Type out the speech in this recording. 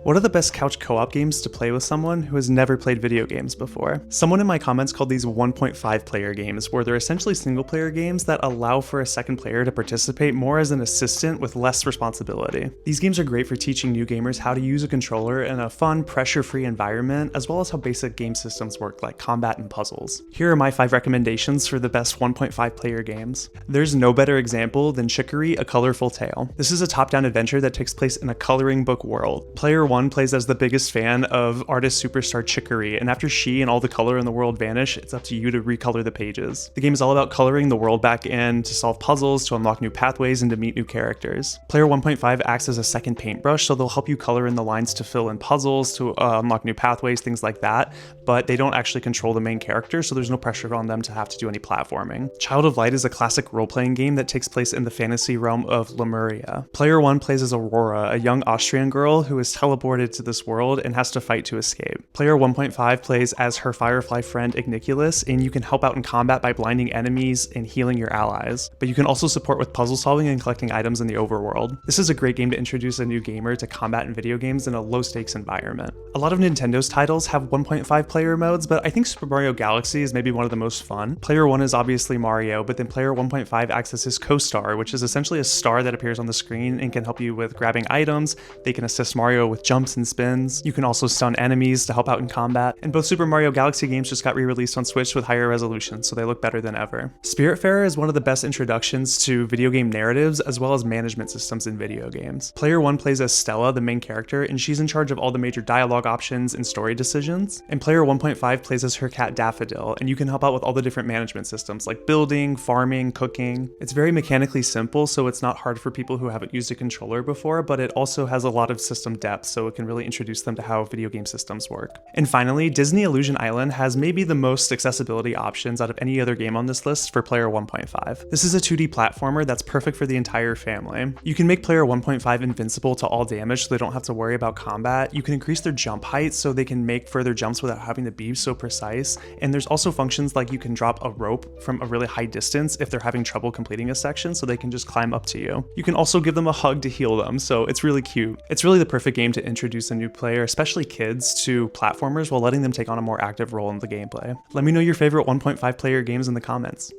What are the best couch co-op games to play with someone who has never played video games before? Someone in my comments called these 1.5 player games, where they're essentially single player games that allow for a second player to participate more as an assistant with less responsibility. These games are great for teaching new gamers how to use a controller in a fun, pressure-free environment, as well as how basic game systems work like combat and puzzles. Here are my 5 recommendations for the best 1.5 player games. There's no better example than Chicory: A Colorful Tale. This is a top-down adventure that takes place in a coloring book world. Player 1 plays as the biggest fan of artist superstar Chicory, and after she and all the color in the world vanish, it's up to you to recolor the pages. The game is all about coloring the world back in to solve puzzles, to unlock new pathways, and to meet new characters. Player 1.5 acts as a second paintbrush, so they'll help you color in the lines to fill in puzzles, to unlock new pathways, things like that, but they don't actually control the main character, so there's no pressure on them to have to do any platforming. Child of Light is a classic role-playing game that takes place in the fantasy realm of Lemuria. Player 1 plays as Aurora, a young Austrian girl who is teleported to this world and has to fight to escape. Player 1.5 plays as her Firefly friend Igniculus, and you can help out in combat by blinding enemies and healing your allies, but you can also support with puzzle solving and collecting items in the overworld. This is a great game to introduce a new gamer to combat in video games in a low-stakes environment. A lot of Nintendo's titles have 1.5 player modes, but I think Super Mario Galaxy is maybe one of the most fun. Player 1 is obviously Mario, but then Player 1.5 acts as his co-star, which is essentially a star that appears on the screen and can help you with grabbing items. They can assist Mario with jumps and spins. You can also stun enemies to help out in combat. And both Super Mario Galaxy games just got re-released on Switch with higher resolution, so they look better than ever. Spiritfarer is one of the best introductions to video game narratives as well as management systems in video games. Player 1 plays as Stella, the main character, and she's in charge of all the major dialogue options and story decisions. And Player 1.5 plays as her cat Daffodil, and you can help out with all the different management systems like building, farming, cooking. It's very mechanically simple, so it's not hard for people who haven't used a controller before, but it also has a lot of system depth, so it can really introduce them to how video game systems work. And finally, Disney Illusion Island has maybe the most accessibility options out of any other game on this list for Player 1.5. This is a 2D platformer that's perfect for the entire family. You can make Player 1.5 invincible to all damage so they don't have to worry about combat. You can increase their jump height so they can make further jumps without having to be so precise. And there's also functions like you can drop a rope from a really high distance if they're having trouble completing a section, so they can just climb up to you. You can also give them a hug to heal them, so it's really cute. It's really the perfect game to introduce a new player, especially kids, to platformers while letting them take on a more active role in the gameplay. Let me know your favorite 1.5 player games in the comments.